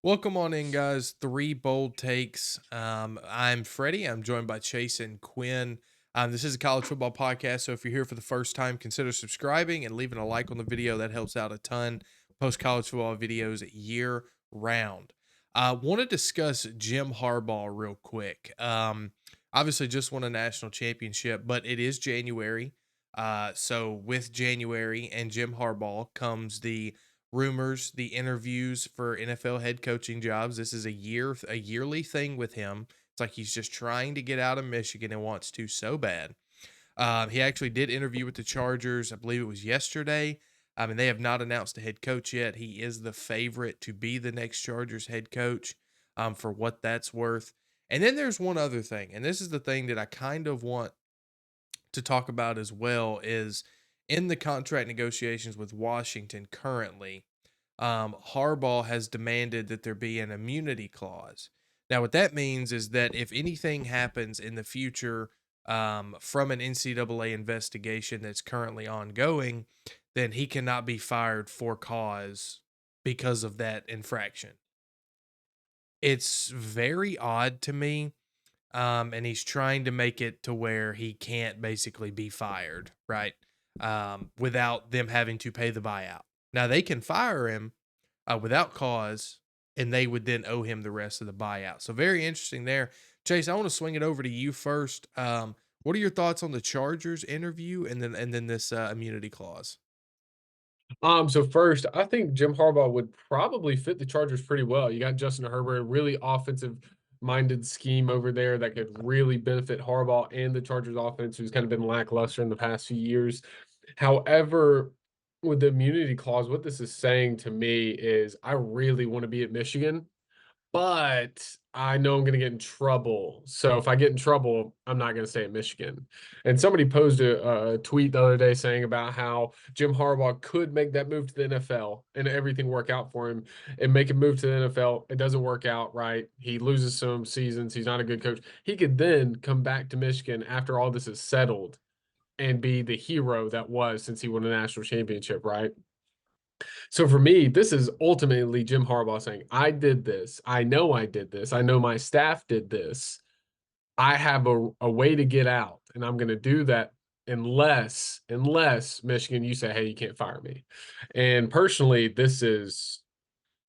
Welcome on in, guys. Three bold takes. I'm Freddie. I'm joined by Chase and Quinn. This is a college football podcast, so if you're here for the first time, consider subscribing and leaving a like on the video. That helps out a ton. Post college football videos year round. Want to discuss Jim Harbaugh real quick. Obviously, just won a national championship, but it is January. So with January and Jim Harbaugh comes the rumors, the interviews for NFL head coaching jobs. This is a yearly thing with him. It's like he's just trying to get out of Michigan and wants to so bad. He actually did interview with the Chargers. I believe it was yesterday. I mean, they have not announced a head coach yet. He is the favorite to be the next Chargers head coach, for what that's worth. And then there's one other thing, and this is the thing that I kind of want to talk about as well is in the contract negotiations with Washington currently, Harbaugh has demanded that there be an immunity clause. Now, what that means is that if anything happens in the future from an NCAA investigation that's currently ongoing, then he cannot be fired for cause because of that infraction. It's very odd to me, and he's trying to make it to where he can't basically be fired, right? Without them having to pay the buyout. Now they can fire him without cause, and they would then owe him the rest of the buyout. So very interesting there. Chase, I want to swing it over to you first. What are your thoughts on the Chargers interview and then this immunity clause? So first, I think Jim Harbaugh would probably fit the Chargers pretty well. You got Justin Herbert, really offensive-minded scheme over there that could really benefit Harbaugh and the Chargers offense, who's kind of been lackluster in the past few years. However, with the immunity clause, what this is saying to me is I really want to be at Michigan, but I know I'm gonna get in trouble. So if I get in trouble, I'm not gonna stay at Michigan. And somebody posed a tweet the other day saying about how Jim Harbaugh could make that move to the NFL and everything work out for him and make a move to the NFL. It doesn't work out right. He loses some seasons. He's not a good coach. He could then come back to Michigan after all this is settled and be the hero that was since he won a national championship, right? So for me, this is ultimately Jim Harbaugh saying, I did this. I know I did this. I know my staff did this. I have a way to get out, and I'm going to do that unless Michigan, you say, hey, you can't fire me. And personally, this is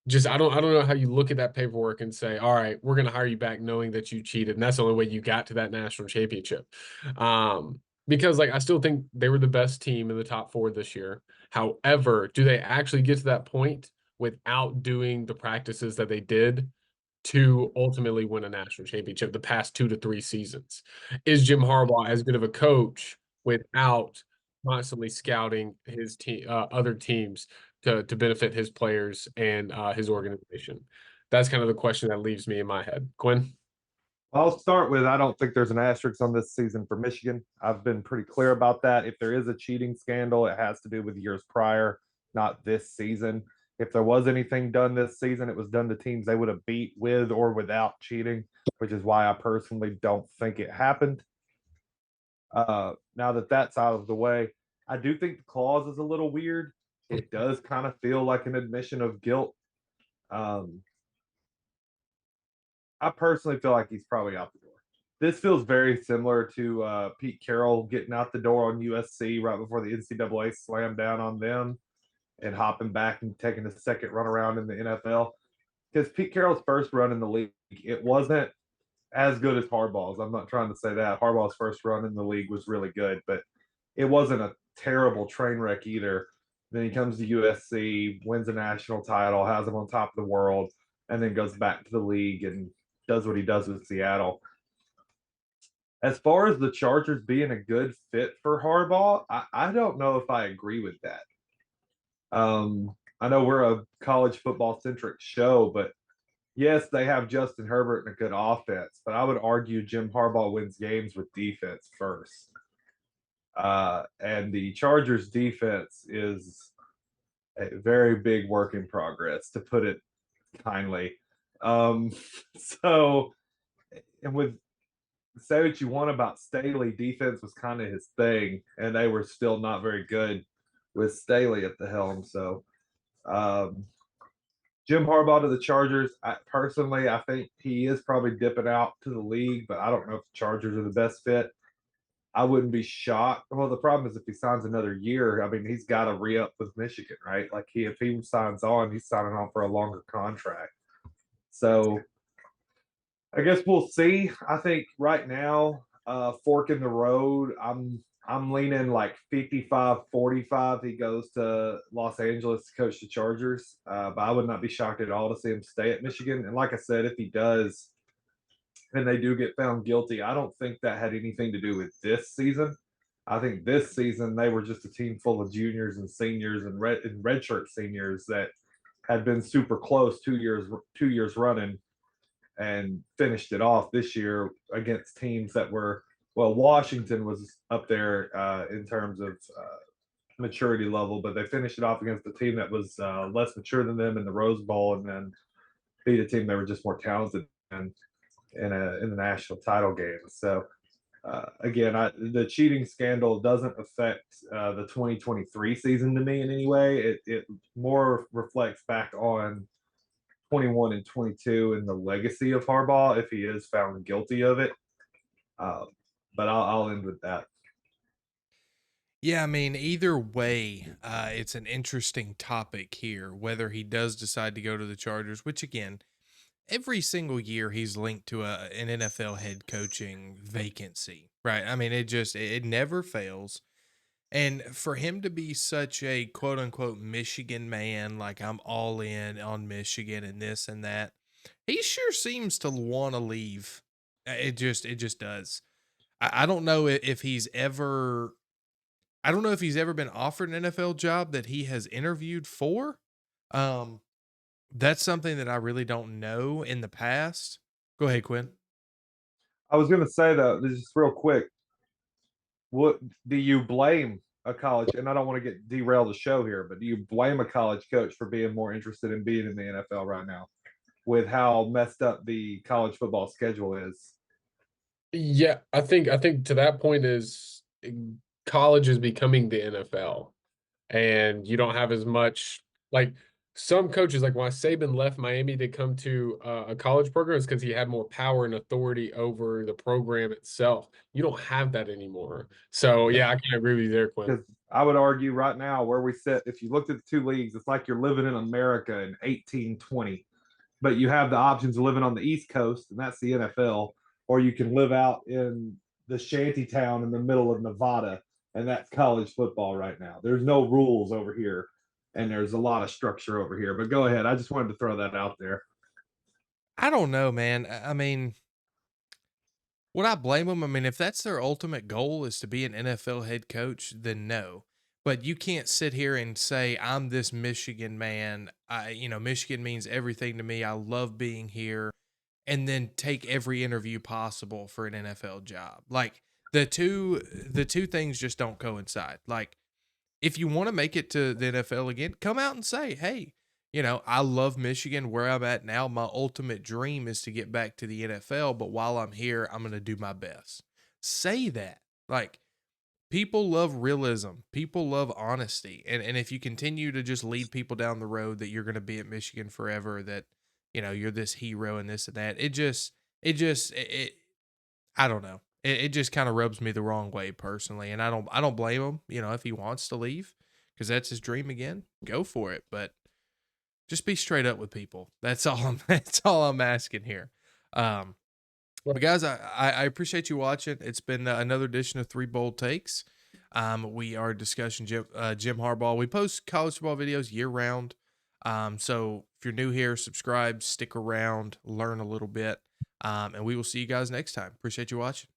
just I don't know how you look at that paperwork and say, all right, we're going to hire you back knowing that you cheated. And that's the only way you got to that national championship. Because like I still think they were the best team in the top four this year. However, do they actually get to that point without doing the practices that they did to ultimately win a national championship the past 2 to 3 seasons? Is Jim Harbaugh as good of a coach without constantly scouting his team, other teams to benefit his players and his organization? That's kind of the question that leaves me in my head. Quinn? I'll start with I don't think there's an asterisk on this season for Michigan. I've been pretty clear about that. If there is a cheating scandal, it has to do with years prior, not this season. If there was anything done this season, it was done to teams they would have beat with or without cheating, which is why I personally don't think it happened. Now that that's out of the way, I do think the clause is a little weird. It does kind of feel like an admission of guilt. Um, I personally feel like he's probably out the door. This feels very similar to Pete Carroll getting out the door on USC right before the NCAA slammed down on them and hopping back and taking a second run around in the NFL. Because Pete Carroll's first run in the league, it wasn't as good as Harbaugh's. I'm not trying to say that. Harbaugh's first run in the league was really good, but it wasn't a terrible train wreck either. Then he comes to USC, wins a national title, has them on top of the world, and then goes back to the league and does what he does with Seattle. As far as the Chargers being a good fit for Harbaugh, I don't know if I agree with that. I know we're a college football centric show, but yes, they have Justin Herbert and a good offense, but I would argue Jim Harbaugh wins games with defense first. And the Chargers defense is a very big work in progress, to put it kindly. Um, so, and with say what you want about Staley, defense was kind of his thing, and they were still not very good with Staley at the helm. So, um, Jim Harbaugh to the Chargers. Personally, I think he is probably dipping out to the league, but I don't know if the Chargers are the best fit. I wouldn't be shocked. Well, the problem is if he signs another year, I mean, he's got to re up with Michigan, right? Like if he signs on, he's signing on for a longer contract. So I guess we'll see. I think right now, fork in the road. I'm leaning like 55-45. He goes to Los Angeles to coach the Chargers. But I would not be shocked at all to see him stay at Michigan. And like I said, if he does, and they do get found guilty, I don't think that had anything to do with this season. I think this season they were just a team full of juniors and seniors and redshirt seniors that had been super close 2 years running and finished it off this year against teams that were, well, Washington was up there in terms of maturity level, but they finished it off against a team that was less mature than them in the Rose Bowl, and then beat a team that were just more talented than in the national title game. So again, the cheating scandal doesn't affect the 2023 season to me in any way. It more reflects back on 21 and 22 and the legacy of Harbaugh if he is found guilty of it. Uh, but I'll end with that. Yeah, I mean, either way, it's an interesting topic here, whether he does decide to go to the Chargers, which again, every single year he's linked to an NFL head coaching vacancy, right? I mean, it never fails. And for him to be such a quote unquote Michigan man, like I'm all in on Michigan and this and that, he sure seems to want to leave. It just does. I don't know if he's ever, I don't know if he's ever been offered an NFL job that he has interviewed for. Um, that's something that I really don't know in the past. Go ahead, Quinn. I was going to say though, just real quick, what do you blame a college? And I don't want to get derail the show here, but do you blame a college coach for being more interested in being in the NFL right now, with how messed up the college football schedule is? Yeah, I think to that point is college is becoming the NFL, and you don't have as much like some coaches like why Saban left Miami to come to a college program is because he had more power and authority over the program itself. You don't have that anymore. So yeah, I can agree with you there, Quinn. Because I would argue right now where we sit, if you looked at the two leagues, it's like you're living in America in 1820, but you have the options of living on the East Coast, and that's the NFL, or you can live out in the shanty town in the middle of Nevada, and that's college football right now. There's no rules over here, and there's a lot of structure over here. But go ahead. I just wanted to throw that out there. I don't know, man. I mean, would I blame them? I mean, if that's their ultimate goal is to be an NFL head coach, then no. But you can't sit here and say I'm this Michigan man. Michigan means everything to me. I love being here, and then take every interview possible for an NFL job. Like the two things just don't coincide. Like if you want to make it to the NFL again, come out and say, hey, I love Michigan where I'm at now. My ultimate dream is to get back to the NFL, but while I'm here, I'm going to do my best. Say that. Like, people love realism, people love honesty. And if you continue to just lead people down the road that you're going to be at Michigan forever, that, you're this hero and this and that, I don't know. It just kind of rubs me the wrong way personally, and I don't blame him. If he wants to leave because that's his dream again, go for it. But just be straight up with people. That's all. That's all I'm asking here. But guys, I appreciate you watching. It's been another edition of Three Bold Takes. We are discussing Jim Harbaugh. We post college football videos year round. So if you're new here, subscribe, stick around, learn a little bit. And we will see you guys next time. Appreciate you watching.